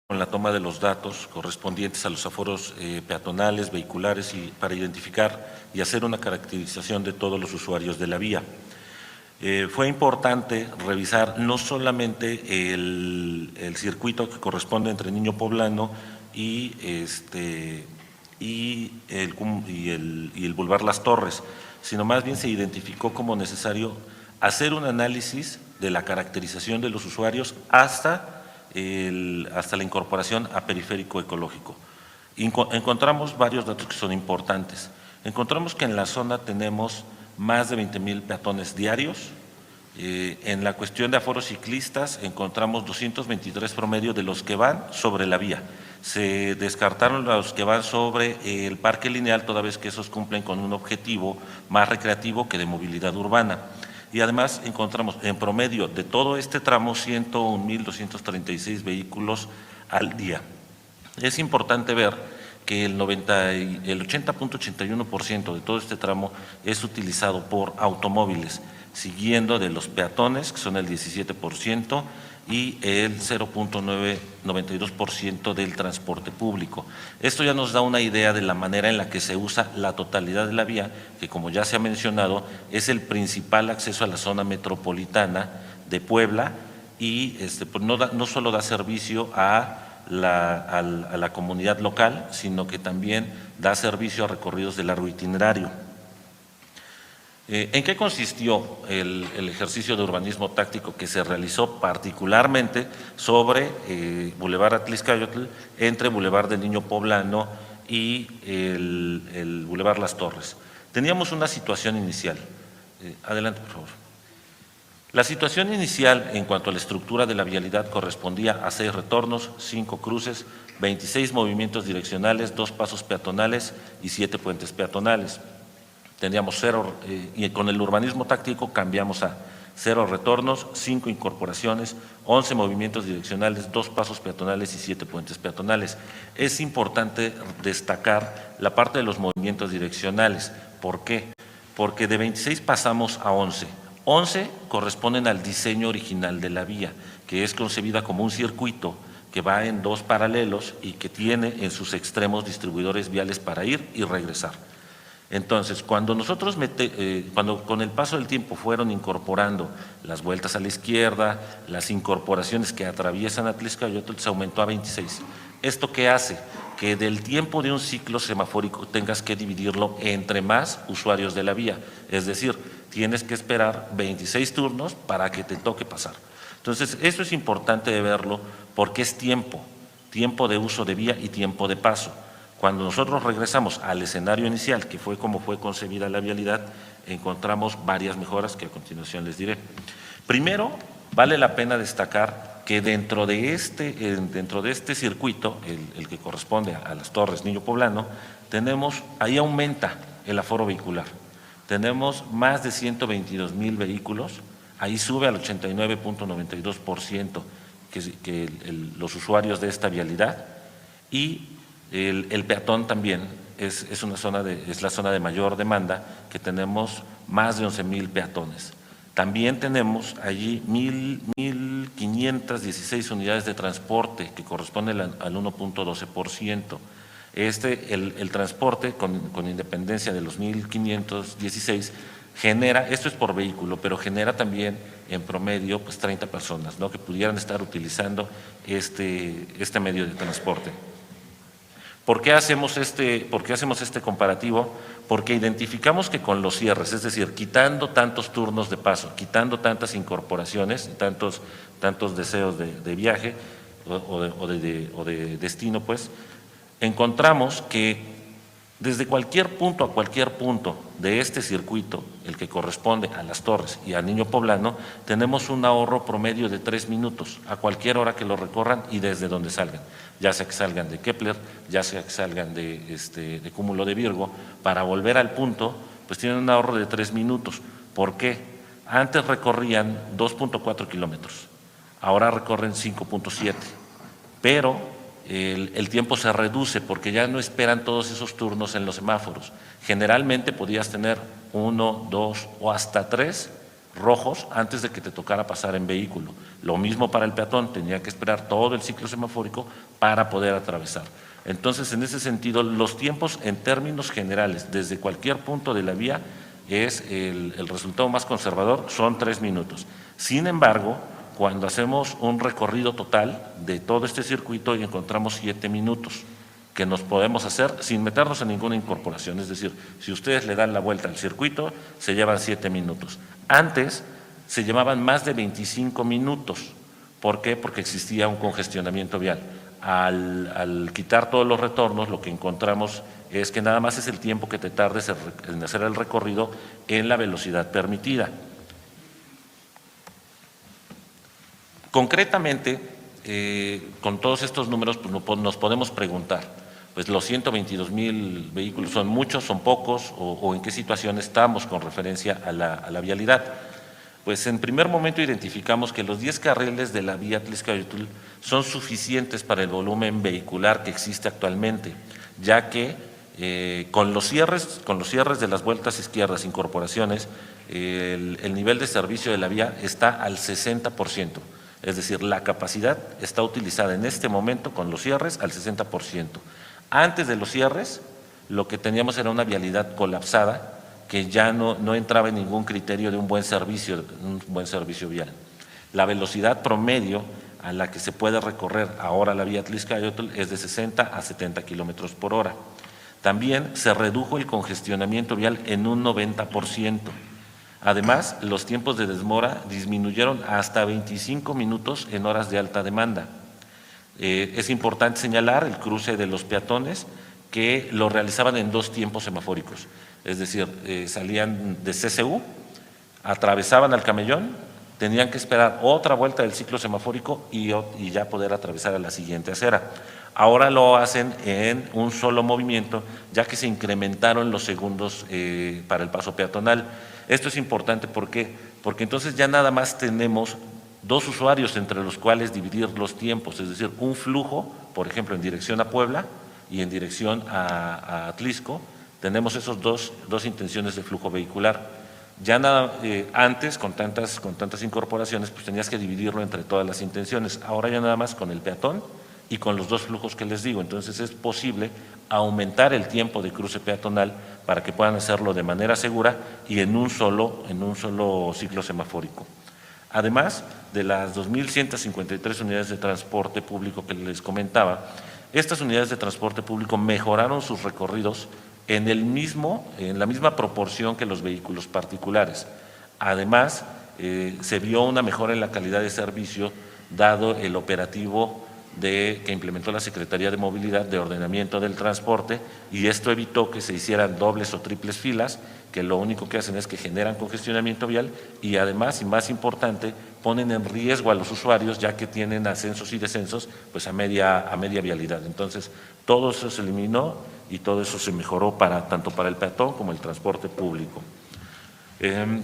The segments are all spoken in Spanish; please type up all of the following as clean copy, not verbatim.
con la toma de los datos correspondientes a los aforos peatonales, vehiculares y para identificar y hacer una caracterización de todos los usuarios de la vía. Fue importante revisar no solamente el circuito que corresponde entre Niño Poblano y el Boulevard Las Torres, sino más bien se identificó como necesario hacer un análisis de la caracterización de los usuarios hasta la incorporación a periférico ecológico. Encontramos varios datos que son importantes. Encontramos que en la zona tenemos más de 20,000 peatones diarios. En la cuestión de aforos ciclistas encontramos 223 promedio de los que van sobre la vía. Se descartaron los que van sobre el parque lineal, toda vez que esos cumplen con un objetivo más recreativo que de movilidad urbana. Y además encontramos en promedio de todo este tramo 101,236 vehículos al día. Es importante ver que el 80,81% de todo este tramo es utilizado por automóviles, siguiendo de los peatones, que son el 17%, y el 0,92% del transporte público. Esto ya nos da una idea de la manera en la que se usa la totalidad de la vía, que como ya se ha mencionado, es el principal acceso a la zona metropolitana de Puebla y pues no solo da servicio a la comunidad local, sino que también da servicio a recorridos de largo itinerario. ¿En qué consistió el ejercicio de urbanismo táctico que se realizó particularmente sobre Boulevard Atlixcáyotl, entre Boulevard del Niño Poblano y el Boulevard Las Torres? Teníamos una situación inicial. Adelante, por favor. La situación inicial en cuanto a la estructura de la vialidad correspondía a 6 retornos, 5 cruces, 26 movimientos direccionales, 2 pasos peatonales y 7 puentes peatonales. Teníamos 0, y con el urbanismo táctico cambiamos a 0 retornos, 5 incorporaciones, 11 movimientos direccionales, 2 pasos peatonales y 7 puentes peatonales. Es importante destacar la parte de los movimientos direccionales. ¿Por qué? Porque de 26 pasamos a 11. 11 corresponden al diseño original de la vía, que es concebida como un circuito que va en 2 paralelos y que tiene en sus extremos distribuidores viales para ir y regresar. Entonces, cuando nosotros cuando con el paso del tiempo fueron incorporando las vueltas a la izquierda, las incorporaciones que atraviesan Atlixcáyotl, se aumentó a 26. ¿Esto qué hace? Que del tiempo de un ciclo semafórico tengas que dividirlo entre más usuarios de la vía, es decir, tienes que esperar 26 turnos para que te toque pasar. Entonces, eso es importante de verlo porque es tiempo de uso de vía y tiempo de paso. Cuando nosotros regresamos al escenario inicial, que fue como fue concebida la vialidad, encontramos varias mejoras que a continuación les diré. Primero, vale la pena destacar que dentro de este circuito, el que corresponde a Las Torres, Niño Poblano, ahí aumenta el aforo vehicular. Tenemos más de 122,000 vehículos, ahí sube al 89,92% los usuarios de esta vialidad y el peatón también es la zona de mayor demanda, que tenemos más de 11,000 peatones. También tenemos allí 1,516 unidades de transporte que corresponden al 1,12%. El transporte, con independencia de los 1,516, genera, esto es por vehículo, pero genera también en promedio pues 30 personas, ¿no?, que pudieran estar utilizando este medio de transporte. ¿Por qué hacemos este comparativo? Porque identificamos que con los cierres, es decir, quitando tantos turnos de paso, quitando tantas incorporaciones, tantos deseos de viaje o de destino, pues, encontramos que desde cualquier punto a cualquier punto de este circuito, el que corresponde a Las Torres y a Niño Poblano, tenemos un ahorro promedio de 3 minutos a cualquier hora que lo recorran y desde donde salgan, ya sea que salgan de Kepler, ya sea que salgan de Cúmulo de Virgo, para volver al punto, pues tienen un ahorro de 3 minutos. ¿Por qué? Antes recorrían 2,4 kilómetros, ahora recorren 5,7, pero el tiempo se reduce porque ya no esperan todos esos turnos en los semáforos. Generalmente podías tener 1, 2 o hasta 3 rojos antes de que te tocara pasar en vehículo. Lo mismo para el peatón, tenía que esperar todo el ciclo semafórico para poder atravesar. Entonces, en ese sentido, los tiempos en términos generales, desde cualquier punto de la vía, es el resultado más conservador, son 3 minutos. Sin embargo, cuando hacemos un recorrido total de todo este circuito, encontramos 7 minutos que nos podemos hacer sin meternos en ninguna incorporación. Es decir, si ustedes le dan la vuelta al circuito, se llevan 7 minutos. Antes se llevaban más de 25 minutos. ¿Por qué? Porque existía un congestionamiento vial. Al quitar todos los retornos, lo que encontramos es que nada más es el tiempo que te tardes en hacer el recorrido en la velocidad permitida. Concretamente, con todos estos números pues, nos podemos preguntar, pues los 122,000 vehículos son muchos, son pocos, o en qué situación estamos con referencia a la vialidad. Pues en primer momento identificamos que los 10 carriles de la vía Atlixcayotl son suficientes para el volumen vehicular que existe actualmente, ya que con los cierres de las vueltas izquierdas, incorporaciones, el nivel de servicio de la vía está al 60%. Es decir, la capacidad está utilizada en este momento con los cierres al 60%. Antes de los cierres, lo que teníamos era una vialidad colapsada que ya no entraba en ningún criterio de un buen servicio vial. La velocidad promedio a la que se puede recorrer ahora la vía Atlixcayotl es de 60 a 70 kilómetros por hora. También se redujo el congestionamiento vial en un 90%. Además, los tiempos de demora disminuyeron hasta 25 minutos en horas de alta demanda. Es importante señalar el cruce de los peatones que lo realizaban en 2 tiempos semafóricos, es decir, salían de CCU, atravesaban al camellón, tenían que esperar otra vuelta del ciclo semafórico y ya poder atravesar a la siguiente acera. Ahora lo hacen en un solo movimiento, ya que se incrementaron los segundos para el paso peatonal. Esto es importante, ¿por qué? Porque entonces ya nada más tenemos 2 usuarios entre los cuales dividir los tiempos, es decir, un flujo, por ejemplo, en dirección a Puebla y en dirección a Atlixco, tenemos esos dos intenciones de flujo vehicular. Ya nada, antes, con tantas incorporaciones, pues tenías que dividirlo entre todas las intenciones. Ahora ya nada más con el peatón y con los 2 flujos que les digo. Entonces es posible aumentar el tiempo de cruce peatonal para que puedan hacerlo de manera segura y en un solo ciclo semafórico. Además de las 2.153 unidades de transporte público que les comentaba, estas unidades de transporte público mejoraron sus recorridos en la misma proporción que los vehículos particulares. Además, se vio una mejora en la calidad de servicio dado el operativo que implementó la Secretaría de Movilidad de Ordenamiento del Transporte, y esto evitó que se hicieran dobles o triples filas, que lo único que hacen es que generan congestionamiento vial y además, y más importante, ponen en riesgo a los usuarios, ya que tienen ascensos y descensos pues a media vialidad. Entonces, todo eso se eliminó y todo eso se mejoró tanto para el peatón como el transporte público.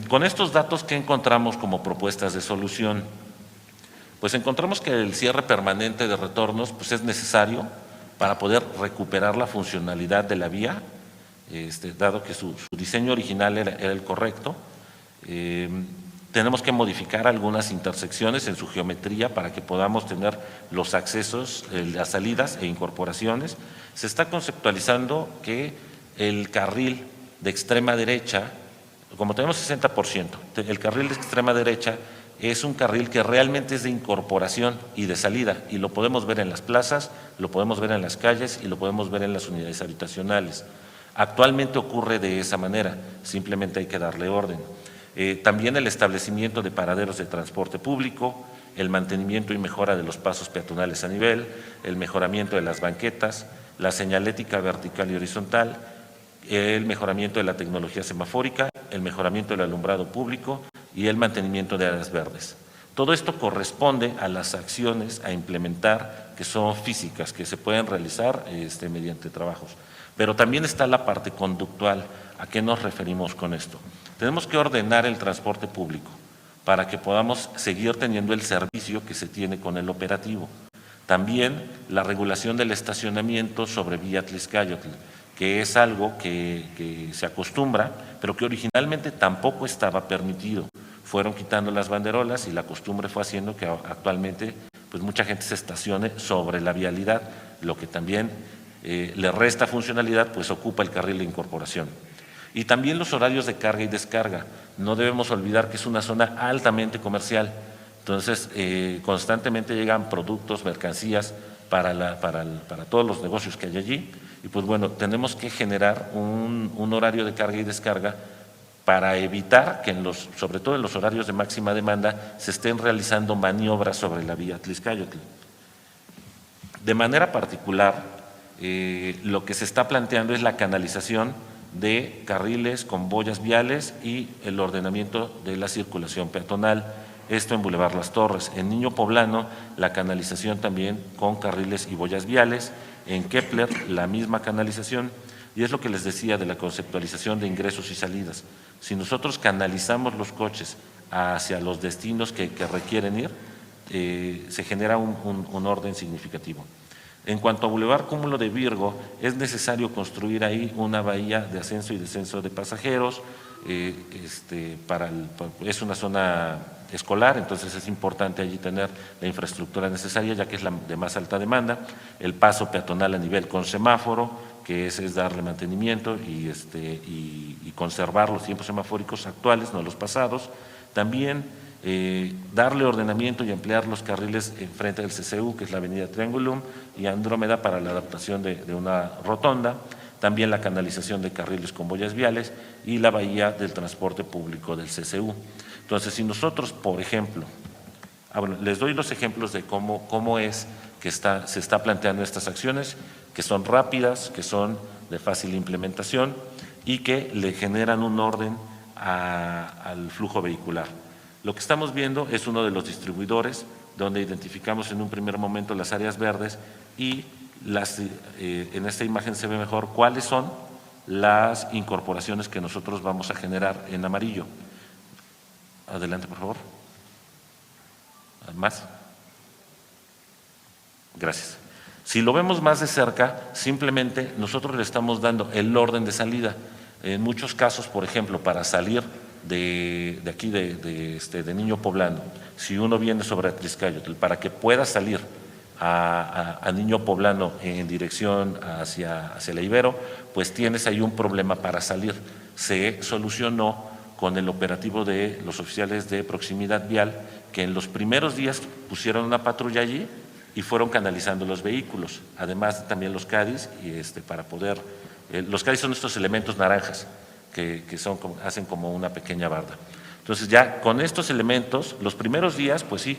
Con estos datos, ¿qué encontramos como propuestas de solución? Pues encontramos que el cierre permanente de retornos pues es necesario para poder recuperar la funcionalidad de la vía, dado que su diseño original era el correcto. Tenemos que modificar algunas intersecciones en su geometría para que podamos tener los accesos, las salidas e incorporaciones. Se está conceptualizando que el carril de extrema derecha, como tenemos 60%, el carril de extrema derecha es un carril que realmente es de incorporación y de salida, y lo podemos ver en las plazas, lo podemos ver en las calles y lo podemos ver en las unidades habitacionales. Actualmente ocurre de esa manera, simplemente hay que darle orden. También el establecimiento de paraderos de transporte público, el mantenimiento y mejora de los pasos peatonales a nivel, el mejoramiento de las banquetas, la señalética vertical y horizontal, el mejoramiento de la tecnología semafórica, el mejoramiento del alumbrado público y el mantenimiento de áreas verdes. Todo esto corresponde a las acciones a implementar que son físicas, que se pueden realizar mediante trabajos. Pero también está la parte conductual. ¿A qué nos referimos con esto? Tenemos que ordenar el transporte público para que podamos seguir teniendo el servicio que se tiene con el operativo. También la regulación del estacionamiento sobre vía Atlixcayotl, que es algo que se acostumbra, pero que originalmente tampoco estaba permitido. fueron quitando las banderolas y la costumbre fue haciendo que actualmente pues mucha gente se estacione sobre la vialidad, lo que también le resta funcionalidad, pues ocupa el carril de incorporación. Y también los horarios de carga y descarga. No debemos olvidar que es una zona altamente comercial, entonces constantemente llegan productos, mercancías para todos los negocios que hay allí, y pues bueno, tenemos que generar un horario de carga y descarga para evitar que sobre todo en los horarios de máxima demanda se estén realizando maniobras sobre la vía Atlixcáyotl. De manera particular, lo que se está planteando es la canalización de carriles con boyas viales y el ordenamiento de la circulación peatonal, esto en Boulevard Las Torres. En Niño Poblano, la canalización también con carriles y boyas viales. En Kepler, la misma canalización. Y es lo que les decía de la conceptualización de ingresos y salidas. Si nosotros canalizamos los coches hacia los destinos que requieren ir, se genera un orden significativo. En cuanto a Boulevard Cúmulo de Virgo, es necesario construir ahí una bahía de ascenso y descenso de pasajeros. Es una zona escolar, entonces es importante allí tener la infraestructura necesaria, ya que es la de más alta demanda. El paso peatonal a nivel con semáforo, que es darle mantenimiento y conservar los tiempos semafóricos actuales, no los pasados. También darle ordenamiento y ampliar los carriles enfrente del CCU, que es la avenida Triangulum, y Andrómeda para la adaptación de una rotonda. También la canalización de carriles con boyas viales y la bahía del transporte público del CCU. Entonces, si nosotros, por ejemplo, les doy los ejemplos de cómo es que se está planteando estas acciones, que son rápidas, que son de fácil implementación y que le generan un orden al flujo vehicular. Lo que estamos viendo es uno de los distribuidores donde identificamos en un primer momento las áreas verdes y en esta imagen se ve mejor cuáles son las incorporaciones que nosotros vamos a generar en amarillo. Adelante, por favor. ¿Más? Gracias. Si lo vemos más de cerca, simplemente nosotros le estamos dando el orden de salida. En muchos casos, por ejemplo, para salir de aquí de Niño Poblano, si uno viene sobre Atlixcáyotl, para que pueda salir a Niño Poblano en dirección hacia la Ibero, pues tienes ahí un problema para salir. Se solucionó con el operativo de los oficiales de proximidad vial, que en los primeros días pusieron una patrulla allí y fueron canalizando los vehículos, además también los CADIs, para poder… los CADIs son estos elementos naranjas que hacen como una pequeña barda. Entonces ya con estos elementos, los primeros días, pues sí,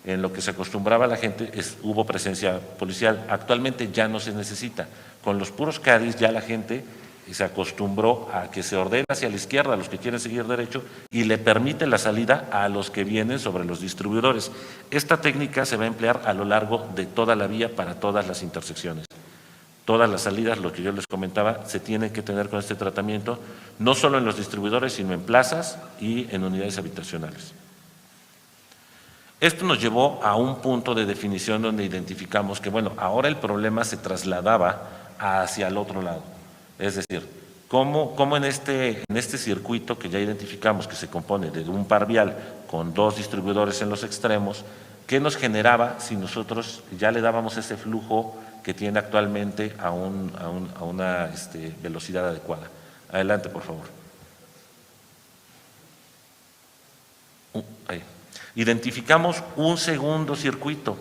en lo que se acostumbraba la gente hubo presencia policial. Actualmente ya no se necesita. Con los puros CADIs ya la gente se acostumbró a que se ordena hacia la izquierda a los que quieren seguir derecho y le permite la salida a los que vienen sobre los distribuidores. Esta técnica se va a emplear a lo largo de toda la vía para todas las intersecciones. Todas las salidas, lo que yo les comentaba, se tienen que tener con este tratamiento, no solo en los distribuidores, sino en plazas y en unidades habitacionales. Esto nos llevó a un punto de definición donde identificamos que, bueno, ahora el problema se trasladaba hacia el otro lado. Es decir, cómo en este circuito que ya identificamos, que se compone de un par vial con dos distribuidores en los extremos, ¿qué nos generaba si nosotros ya le dábamos ese flujo que tiene actualmente a una velocidad adecuada? Adelante, por favor. Ahí. Identificamos un segundo circuito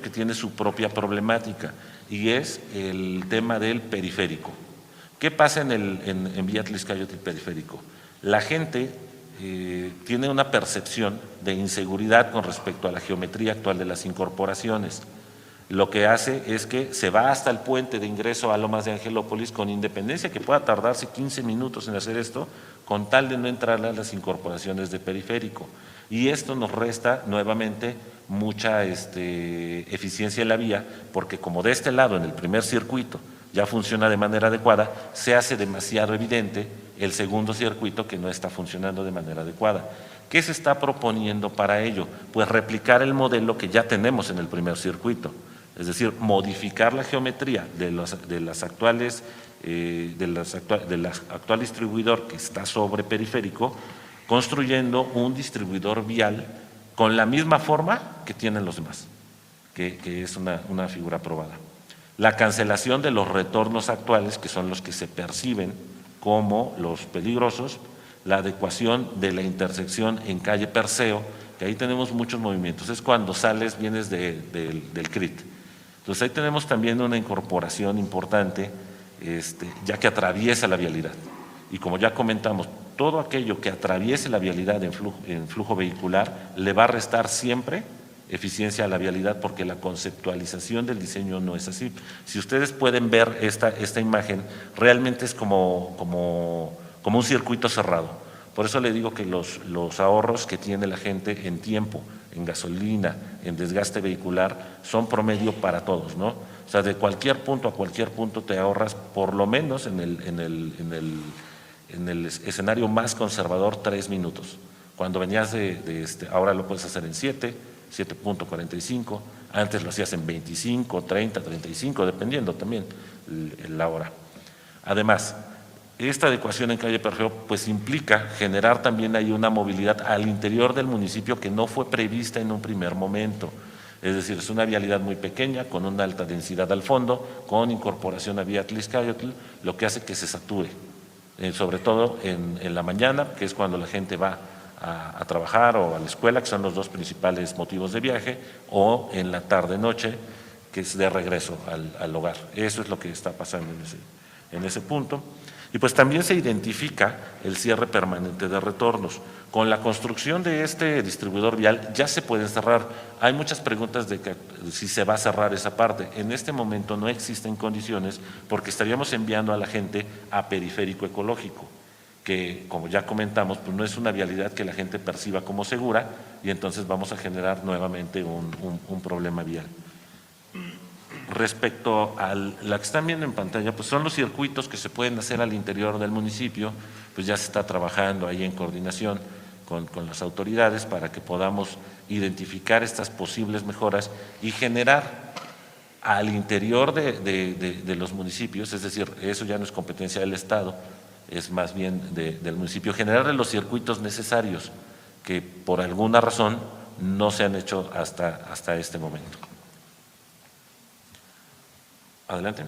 que tiene su propia problemática y es el tema del periférico. ¿Qué pasa en Vía Atlixcáyotl periférico? La gente tiene una percepción de inseguridad con respecto a la geometría actual de las incorporaciones. Lo que hace es que se va hasta el puente de ingreso a Lomas de Angelópolis, con independencia que pueda tardarse 15 minutos en hacer esto, con tal de no entrar a las incorporaciones de periférico. Y esto nos resta nuevamente mucha eficiencia en la vía, porque como de este lado, en el primer circuito, ya funciona de manera adecuada, se hace demasiado evidente el segundo circuito que no está funcionando de manera adecuada. ¿Qué se está proponiendo para ello? Pues replicar el modelo que ya tenemos en el primer circuito, es decir, modificar la geometría del actual distribuidor que está sobre periférico, construyendo un distribuidor vial con la misma forma que tienen los demás, que es una figura aprobada. La cancelación de los retornos actuales, que son los que se perciben como los peligrosos, la adecuación de la intersección en calle Perseo, que ahí tenemos muchos movimientos, es cuando sales, vienes del CRIT. Entonces ahí tenemos también una incorporación importante, ya que atraviesa la vialidad. Y como ya comentamos, todo aquello que atraviese la vialidad en flujo vehicular le va a restar siempre eficiencia a la vialidad, porque la conceptualización del diseño no es así. Si ustedes pueden ver esta imagen, realmente es como un circuito cerrado. Por eso le digo que los ahorros que tiene la gente en tiempo, en gasolina, en desgaste vehicular, son promedio para todos, ¿no? O sea, de cualquier punto a cualquier punto te ahorras, por lo menos en el escenario más conservador, 3 minutos. Cuando venías ahora lo puedes hacer en 7.45, antes lo hacías en 25, 30, 35, dependiendo también la hora. Además, esta adecuación en calle Perfeo pues implica generar también ahí una movilidad al interior del municipio que no fue prevista en un primer momento. Es decir, es una vialidad muy pequeña, con una alta densidad al fondo, con incorporación a vía Atlixcáyotl, lo que hace que se satúe, sobre todo en la mañana, que es cuando la gente va a trabajar o a la escuela, que son los dos principales motivos de viaje, o en la tarde-noche, que es de regreso al hogar. Eso es lo que está pasando en ese punto. Y pues también se identifica el cierre permanente de retornos. Con la construcción de este distribuidor vial ya se pueden cerrar. Hay muchas preguntas de que si se va a cerrar esa parte. En este momento no existen condiciones, porque estaríamos enviando a la gente a periférico ecológico, que como ya comentamos, pues no es una vialidad que la gente perciba como segura, y entonces vamos a generar nuevamente un problema vial. Respecto a la que están viendo en pantalla, pues son los circuitos que se pueden hacer al interior del municipio, pues ya se está trabajando ahí en coordinación con las autoridades para que podamos identificar estas posibles mejoras y generar al interior de los municipios, es decir, eso ya no es competencia del Estado, es más bien del municipio, generar los circuitos necesarios que por alguna razón no se han hecho hasta este momento. Adelante.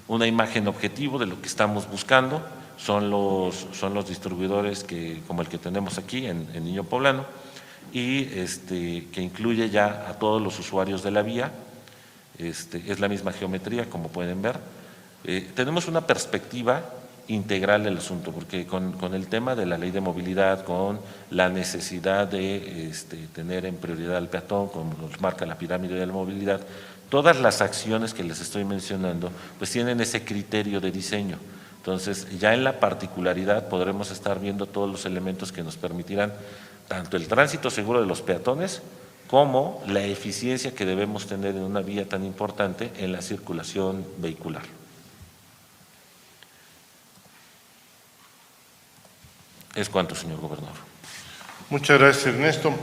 Una imagen objetivo de lo que estamos buscando son los distribuidores como el que tenemos aquí en Niño Poblano, y que incluye ya a todos los usuarios de la vía. Es la misma geometría, como pueden ver. Tenemos una perspectiva integral del asunto, porque con el tema de la ley de movilidad, con la necesidad de tener en prioridad al peatón, como nos marca la pirámide de la movilidad, todas las acciones que les estoy mencionando pues tienen ese criterio de diseño. Entonces, ya en la particularidad podremos estar viendo todos los elementos que nos permitirán tanto el tránsito seguro de los peatones como la eficiencia que debemos tener en una vía tan importante en la circulación vehicular. Es cuanto, señor gobernador. Muchas gracias, Ernesto.